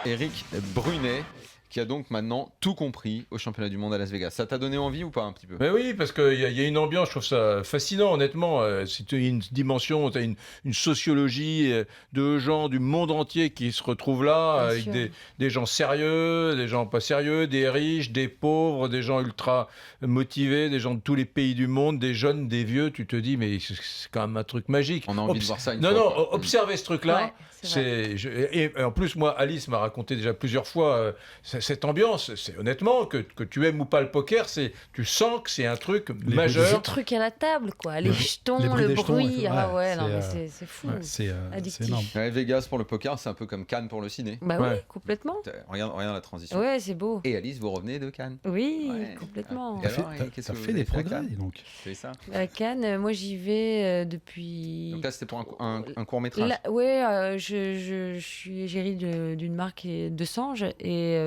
Eric Brunet, qui a donc maintenant tout compris au championnat du monde à Las Vegas. Ça t'a donné envie ou pas un petit peu ? Mais oui, parce qu'il y a une ambiance, je trouve ça fascinant, honnêtement. C'est une dimension, tu as une sociologie de gens du monde entier qui se retrouvent là, Bien avec sûr. des gens sérieux, des gens pas sérieux, des riches, des pauvres, des gens ultra motivés, des gens de tous les pays du monde, des jeunes, des vieux. Tu te dis, mais c'est quand même un truc magique. On a envie de voir ça une non, fois. Non, quoi. observez ce truc-là. Ouais, c'est vrai. Et en plus, moi, Alice m'a raconté déjà plusieurs fois cette ambiance. C'est honnêtement que tu aimes ou pas le poker, tu sens que c'est un truc Le majeur. truc à la table, quoi. Les jetons, les bruits le des jetons et bruit. tout. Ah ouais, Ouais, non, c'est, mais c'est fou. Ouais, c'est Addictif. énorme. Ouais, Vegas pour le poker, c'est un peu comme Cannes pour le ciné. Bah Ouais. oui, complètement. Regarde la transition. Ouais, c'est beau. Et Alice, vous revenez de Cannes. Oui, Ouais. complètement. Et alors, qu'est-ce T'as que vous fait avez des fait à progrès, Cannes dis donc. C'est ça. À Cannes, moi j'y vais depuis. Donc là, c'était pour un court métrage. Ouais, je suis égérie d'une marque de Sange et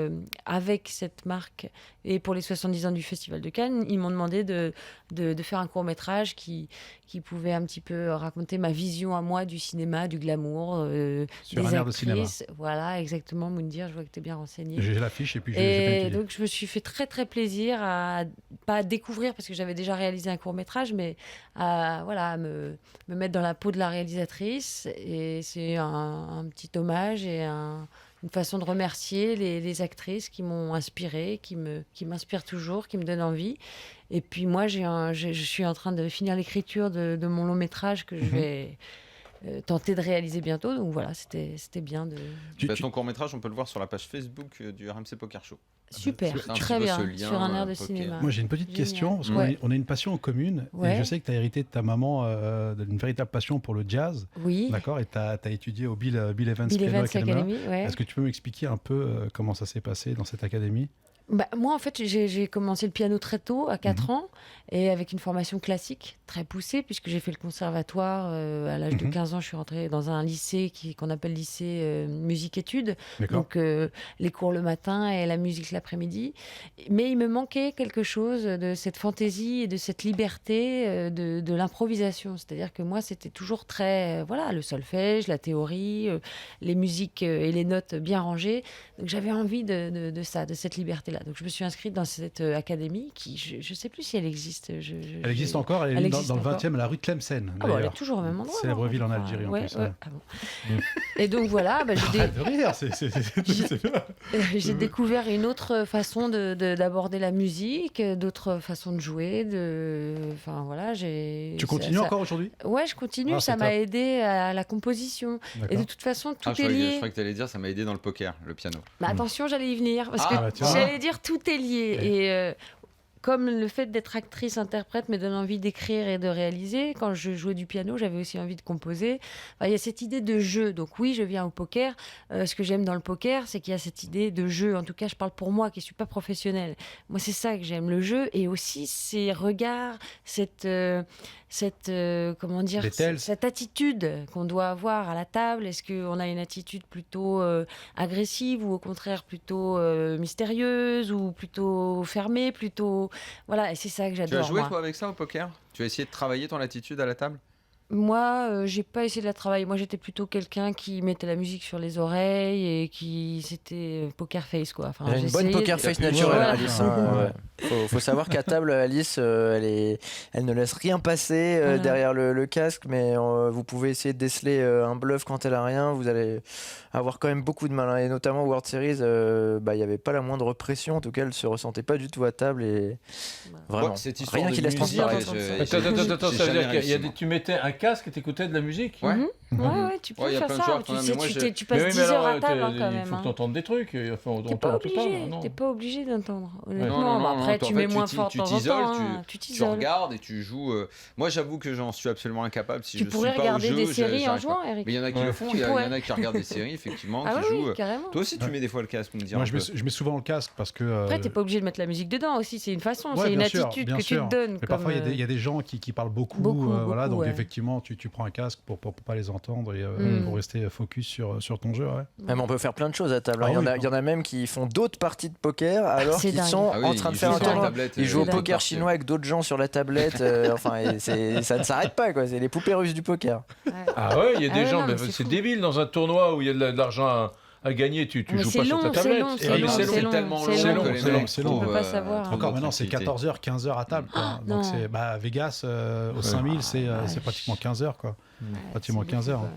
avec cette marque et pour les 70 ans du Festival de Cannes, ils m'ont demandé de faire un court métrage qui pouvait un petit peu raconter ma vision à moi du cinéma, du glamour, Sur des un air de cinéma. actrices. Voilà, exactement, Moundir, je vois que tu es bien renseigné. J'ai l'affiche et puis j'ai bien Et étudié. donc je me suis fait très très plaisir à pas découvrir parce que j'avais déjà réalisé un court métrage, mais à me mettre dans la peau de la réalisatrice. Et c'est un petit hommage et une façon de remercier les actrices qui m'ont inspirée, qui m'inspirent toujours, qui me donnent envie. Et puis moi, je suis en train de finir l'écriture de mon long métrage que je vais tenter de réaliser bientôt. Donc voilà, c'était bien de... Ton court métrage, on peut le voir sur la page Facebook du RMC Poker Show. Super, C'est un très petit peu bien, ce lien, sur un air de poker. cinéma. Moi, j'ai une petite Génial. question, parce qu'on Ouais. on a une passion en commune, Ouais. et je sais que tu as hérité de ta maman d'une véritable passion pour le jazz, Oui, d'accord, et tu as étudié au Bill Evans Bill Piano Evans Academy. Academy, ouais. Est-ce que tu peux m'expliquer un peu comment ça s'est passé dans cette académie ? Bah, moi, en fait, j'ai commencé le piano très tôt, à 4 ans, et avec une formation classique très poussée, puisque j'ai fait le conservatoire. À l'âge de 15 ans, je suis rentrée dans un lycée qu'on appelle lycée musique-études. D'accord. Donc, les cours le matin et la musique l'après-midi. Mais il me manquait quelque chose de cette fantaisie et de cette liberté de l'improvisation. C'est-à-dire que moi, c'était toujours très... voilà, le solfège, la théorie, les musiques et les notes bien rangées. Donc, j'avais envie de ça, de cette liberté-là. Donc, je me suis inscrite dans cette académie qui, je ne sais plus si elle existe. Elle existe encore, elle est existe dans le encore. 20e, à la rue Tlemcen. Ah bon, elle est d'ailleurs. toujours au même endroit. Célèbre alors, ville en je crois. Algérie, en Ouais, plus. ouais. Ouais. Ah bon. Et donc voilà, j'ai Arrête de rire, c'est bien. j'ai découvert une autre façon d'aborder la musique, d'autres façons de jouer. Enfin voilà, Tu continues encore aujourd'hui ? Ouais, je continue. Ah, ça c'est m'a top. aidé à la composition. Et de D'accord. toute façon, tout Je est lié. crois que tu allais dire, ça m'a aidé dans le poker, le piano. Mais attention, j'allais y venir. Parce Ah, que bah, tu vois. j'allais dire tout est lié. Et comme le fait d'être actrice-interprète me donne envie d'écrire et de réaliser, quand je jouais du piano, j'avais aussi envie de composer. Enfin, il y a cette idée de jeu. Donc oui, je viens au poker. Ce que j'aime dans le poker, c'est qu'il y a cette idée de jeu. En tout cas, je parle pour moi, qui ne suis pas professionnelle. Moi, c'est ça que j'aime, le jeu. Et aussi ces regards, comment dire, Les tells. cette attitude qu'on doit avoir à la table. Est-ce qu'on a une attitude plutôt agressive ou au contraire plutôt mystérieuse ou plutôt fermée, plutôt... Voilà, et c'est ça que Tu as j'adore, joué, moi. toi, avec ça au poker ? Tu as essayé de travailler ton attitude à la table ? Moi, j'ai pas essayé de la travailler. Moi, j'étais plutôt quelqu'un qui mettait la musique sur les oreilles et c'était poker face, quoi. Enfin, Elle a une bonne j'essayais poker de- face Voilà. naturelle, Voilà. Alice. Hein, ouais. Faut savoir qu'à table, Alice, elle ne laisse rien passer Voilà. derrière le casque, mais vous pouvez essayer de déceler un bluff quand elle a rien. Vous allez avoir quand même beaucoup de mal. Hein. Et notamment au World Series, il n'y avait pas la moindre pression. En tout cas, elle se ressentait pas du tout à table. Et vraiment, Ouais, cette histoire rien de qui laisse musique, transparaître. Attends, j'ai ça veut jamais dire qu'il y a réussi, tu mettais un casque et t'écoutais de la musique ? Ouais. Ouais, tu peux Ouais, y a faire plein de ça. joueurs Tu qu'on a, sais, mais moi, tu passes 10 heures à table, hein, quand il même. faut hein. que tu entendes des trucs. Enfin, on T'es pas t'entend pas, obligé, non. t'es pas obligé d'entendre. Non, Honnêtement, bah, après tu en mets fait, moins fort de tu temps en t'isoles, temps. hein, tu tu t'isoles. regardes et tu joues. Moi, j'avoue que j'en suis absolument incapable. Si Tu je pourrais suis pas regarder au jeu, des séries en j'arrive jouant, pas. Eric. Mais il y en a qui Ouais. le font. Tu Il y en pourrais. a qui regardent des séries, effectivement, Ah qui oui, jouent. carrément. Toi aussi, tu mets des fois le casque, pour me dire. Moi, un peu. je mets souvent le casque parce que. Après, t'es pas obligé de mettre la musique dedans aussi, c'est une façon, Ouais, c'est une bien sûr, attitude bien que sûr. tu te donnes. Mais comme, parfois, il y a des gens qui parlent beaucoup. Voilà, donc ouais. effectivement, tu prends un casque pour pas les entendre et pour rester focus sur ton jeu. Ouais. Même on peut faire plein de choses à table. Ah il, y en a, oui. il y en a même qui font d'autres parties de poker alors c'est qu'ils dingue. sont Ah oui, en train de ils faire jouent un sur la tournoi. tablette, Ils jouent au c'est poker dingue. chinois avec d'autres gens sur la tablette. Ça ne s'arrête pas, quoi. C'est les poupées russes du poker. Ah ouais, il y a des Ah ouais, gens, non, mais mais c'est c'est fou. débile dans un tournoi où il y a de l'argent à gagner, tu Mais joues c'est pas sur long, ta c'est tablette. long, Ah, c'est mais long, c'est c'est long, tellement c'est long long, que les c'est long, mecs c'est long. trouvent, On peut pas savoir. Encore maintenant, c'est l'activité. 14h, 15h à table. Quoi. non. Donc, c'est, à Vegas, au 5000, c'est pratiquement 15h. Quoi. Ouais, Pratiquement c'est 15 heures. beaucoup,